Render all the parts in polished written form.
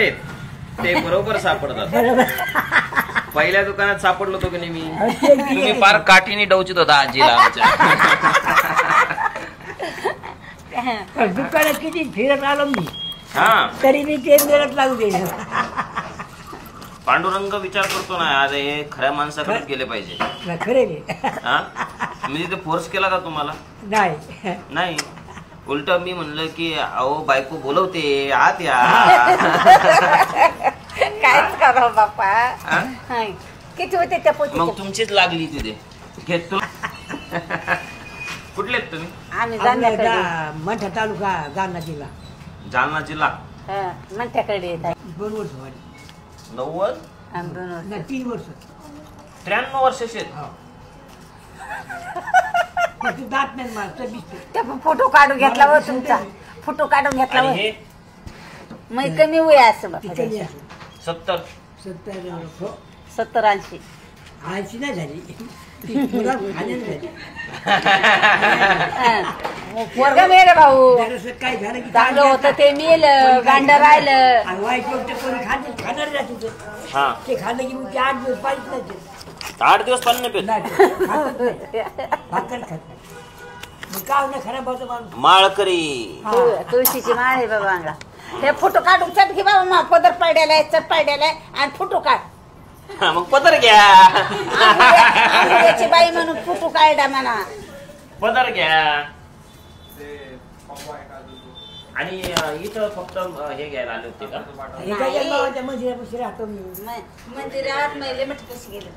पट्टे ते बरोबर सापडतात. पहिल्या दुकानात सापडलो होतो की नाही मी, तुम्ही फार काठीने डवचित होता आजीला आमच्या. दुकानात किती फिरत आलो मी, हा तरी मी ते मिळत लागू दे. पांडुरंग विचार करतो ना, अरे हे खऱ्या माणसाकडेच गेले पाहिजे. खरे हा मी तिथे फोर्स केला का तुम्हाला? नाही नाही, उलट मी म्हणलं की अहो बायको बोलवते आत या. कायच करा बापा, किती होते त्या पोती? मग तुमचीच लागली तिथे. घेत तुला कुठले आहेत तुम्ही? आम्ही जाण्याकडे मंठा तालुका जालना जिल्हा. जालना जिल्हा. म्हणत्याकडे 2 वर्ष वाढली. 90 नाही 3 वर्ष. 93 वर्षाचे आहेत. दात नाही मला. फोटो काढून घेतला व तुमचा, फोटो काढून घेतला व. मग कमी वय असं 70 70-80 80 नाही झाली. पोरगा मेलं भाऊ, काय झालं की चांगलं होतं ते मेलं, गांड राहिलं. वाईट गोष्ट कोणी खाणार जाते हा ते खाल्लं की मग ते 8 दिवस पाहिजे नाही. 8 दिवस पाणी नाही पित. भाकर खात मग काय ना खराब होतं माणूस. माळकरी तुळशीची माळ आहे बाबा अंगा. हे फोटो काढून चट घे बाबा, मा पदर पडलेला चट पडलेला आणि फोटो काढ. मग पदर घ्या. त्याची बाई म्हणून फोटो काढा म्हणा. पदर घ्या. आणि इथं फक्त हे घ्यायला आले होते का? मंदिरापाशी राहतो मी. मंदिरात मैले मठ कशी गेले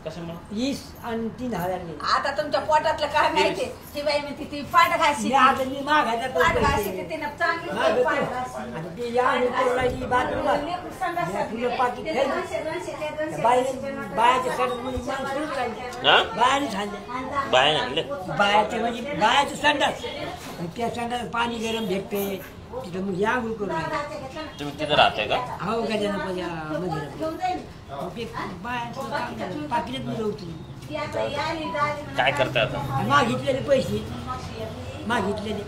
कशामुळे? 20 आणि 3,000 गेले. आता तुमच्या पोटातलं काय माहिती? ती बाई म्हणते ती पाठ घाशी, आता मी मागायचा तो पाठ पैसे. घाशी तिने चांगली मागं पाठ ते. घाशी. आणि ते या आणि तोडायची बाजूला. फुलं पाकिट ठेवली. बायाच्या संडासमध्ये माणूस फिरत राहिले. हा? बायाने खाल्ले. बाय आणले. बायाचे म्हणजे बायाचे संडास. आणि त्या संडास पाणी गरम भेटते तिथं मग या आंघोळ करून राहिले. तुम्ही तिथे राहताय का? हो गजानन मंदिरात. पाकिटात मिळवते. काय करताय आता? मागितलेले पैसे मागितलेले.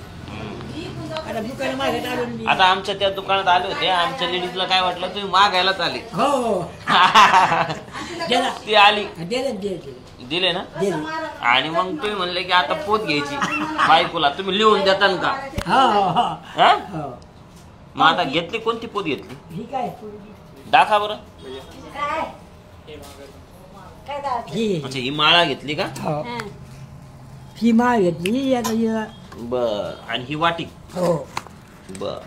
आता दुकान मागत आलो मी. आता आमच्या त्या दुकानात आले होते, आमच्या लेडीजला काय वाटलं तुम्ही मागायलाच आले. हो दिला. ती आली, दिले ना. आणि मग तुम्ही म्हणले की आता पोत घ्यायची बायकोला, तुम्ही लिहून देता का? हा? मग आता घेतली कोणती पोत घेतली? ही काय दाखवा बरं. ही अच्छा, ही माळा घेतली का? ही माळ घेतली. आता बर. आणि ही वाटी? हो. बर.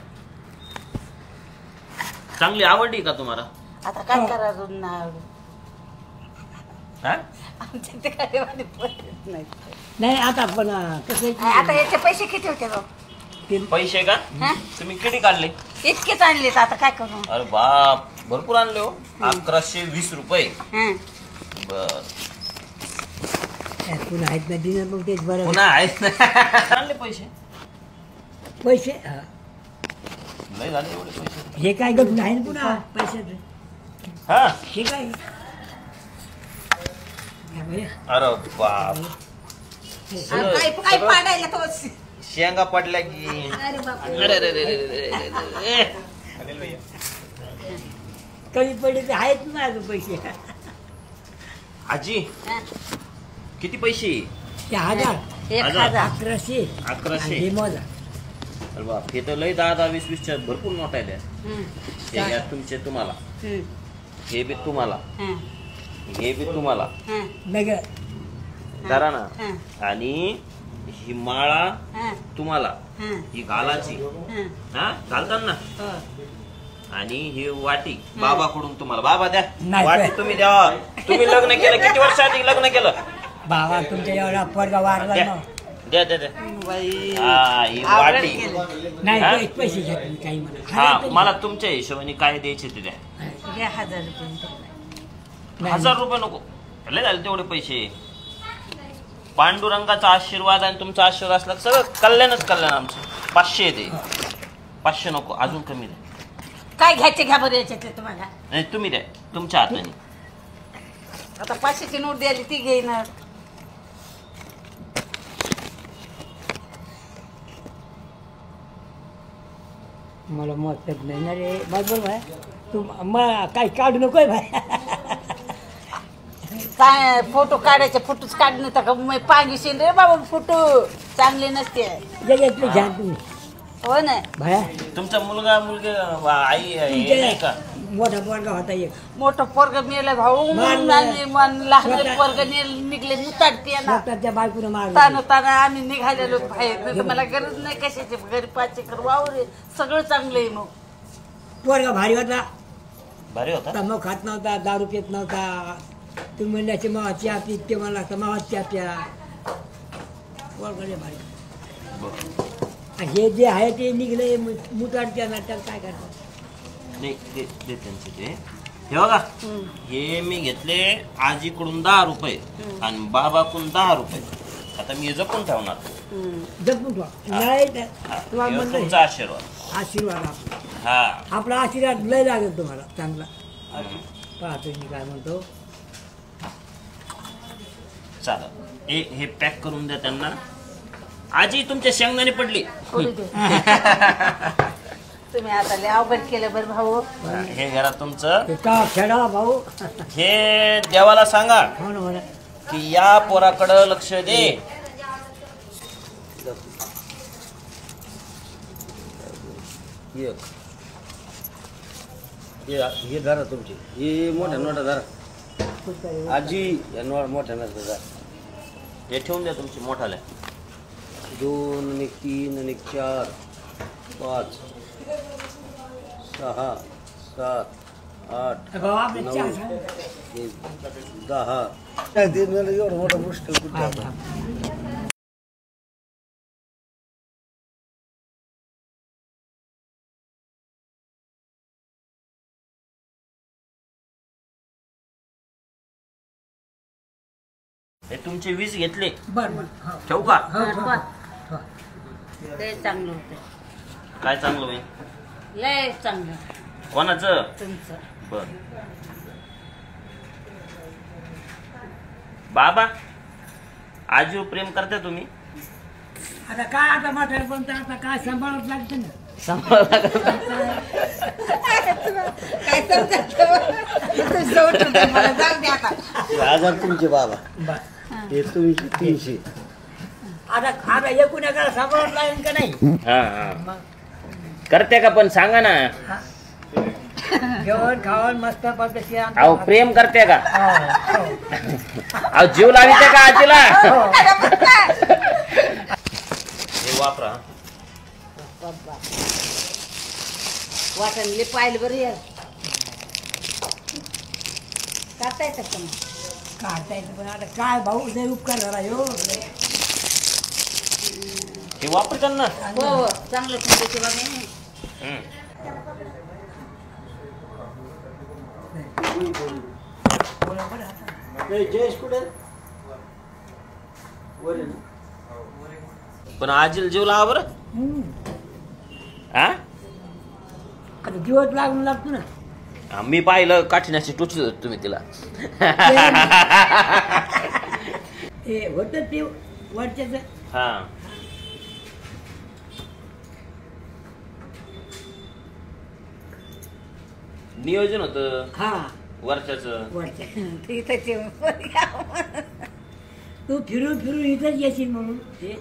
चांगली आवडली का तुम्हाला? आता काय करा हा? आमच्या ते काय पद्धत नाही. नाही आता पण कसं आता याचे पैसे किती होते बाबा? पैसे का? तुम्ही किती काढले? इतकेच आणलेत. आता काय करू? अरे बाप, भरपूर आणले हो. 1120 रुपये. बर. पुन्हा आहेत ना दिनं मग तेच बरं. पुन्हा आहेत ना. आणले पैसे? पैसे नाही झाले एवढे पैसे. हे काय गप नाही पुन्हा पैशाचं. हा? हे काय अरे बाप, काय पाडायला तो शेंगा पडल्या की. अरे कमी पडले ते आहेत ना अजून पैसे. आजी किती पैसे? 1000 1100 1100. मोजा. अरे बाप, हे तर लय 10-20 भरपूर नोट आहे त्या. हे तुमचे तुम्हाला, हे बी तुम्हाला, हे बी तुम्हाला करा ना. आणि ही माळा तुम्हाला, ही घालाची. हा घालतात ना. आणि ही वाटी बाबाकडून तुम्हाला. बाबा द्या वाटी, तुम्ही द्या. तुम्ही लग्न केलं किती वर्ष आधी लग्न केलं? बाबा तुमच्या एवढा पोरगा वारला ना. द्या द्या द्या. हा, ही वाटी. नाही पैसे घेत काही म्हणा. हा, मला तुमच्या हिशोबाने काय द्यायचे ते द्या. 1000 रुपये. 1000 रुपये नको, लय झाले तेवढे पैसे. पांडुरंगाचा आशीर्वाद आणि तुमचा आशीर्वाद असला सगळं कल्याणच कल्याण आमचं. 500 दे. 500 नको, अजून कमी द्या. काय घ्यायचे घ्या बरं याच्यातले तुम्हाला. नाही तुम्ही द्या तुमच्या हाताने. आता 500ची नोट द्यायली ती घेणार. मला मत नाही ना रे बस बोल भाई तू मला काही काढू नकोय भाई काय फोटो काढायचे फोटोच काढणे तर पांगीशील रे बाबा फोटो चांगले नसते जगातले घ्या तुम्ही हो ना भाया तुमचा मुलगा मुलगी आई हे नाही का मोठा पोरगा होता एक मोठं पोरग मेलं भाऊ मारलं. आणि मन लहान पोरग निघले मुताडते ना स्वतःच्या बायकोनं मारलं ताना ताना आम्ही निघालेलो बाहेर नाही तर मला गरज नाही कशाची घरी 5 एकर वावर आहे. सगळं चांगलं आहे मग पोरगा भारी होता भारी होता तंबाखू खात नव्हता दारू पित नव्हता तुम्ही म्हणल्याचे मावा चहा पीत ते मला लागतं मावा चहा प्या पोरगा लय भारी आणि हे जे आहे ते निघले मुताडत्या ना त्याला काय करतात नाही ते त्यांचे ते हे बघा हे मी घेतले आजीकडून 10 रुपये आणि बाबाकडून 10 रुपये आता मी जपून ठेवणार जपून ठेवा नाही तर हा, तुम्हाला हे म्हणलं तुमचा आशीर्वाद आशीर्वाद आपला हा आपला आशीर्वाद लय लागेल तुम्हाला चांगला पाहतो मी काय म्हणतो चालेल हे पॅक करून द्या त्यांना आजी तुमच्या शेंगदाणे पडली थोडी दे. तुम्ही आता लय अवघड केलं बरं भाऊ हे घरा तुमचं ते का खेळा भाऊ हे देवाला सांगा हो ना हो ना की या पोराकडं लक्ष दे हे धरा तुमची हे मोठ्या नोटा धरा आजी या मोठ्या नोटा धरा हे ठेवून द्या तुमची मोठाल्या 2 आणि 3 आणि 4 5 6 7 8 भाऊ आपले 9 चार सांग. 10 एवढं मोठं मुश्किल कुठे आता हे तुमचे 20 घेतले बरं बरं हो. ठेवू का हो, हो, हो. लय चांगलं होतं काय चांगलं होईल लय चांगलं कोणाचं तुमचं बर बाबा आजीवर प्रेम करता तुम्ही आता काय आता म्हातारे पण तर आता काय सांभाळत लागतं ना काय समजत मला जाऊ दे आता 1000 तुमचे बाबा बरं. हे तुमचे 300 आता आता एकूण एकाला सांभाळत लागेल का नाही हा हा करते का पण सांगा ना जेवण खावण मस्त पद्धती अहो प्रेम करते का अहो जीव लाविते का आजीला हे वापरा वाटणले पाहिलं बरं यार करता येतात का मग काढता येतं पण आता काय भाऊ लय उपकार झाला हो हे वापरतात ना हो हो चांगलं तुमच्या बाबा जयेश कुठे वर पण आजीला जीव लावा बरं हा आता दिवस लागून लागतो ना हा, मी पाहिलं काठीनाशी टोचली होती तुम्ही तिला ते होतं ते वरच्याच हा नियोजन होत हा वर्षाच वरच्या इथं तू फिरून फिरून इथंच येशील म्हणून ते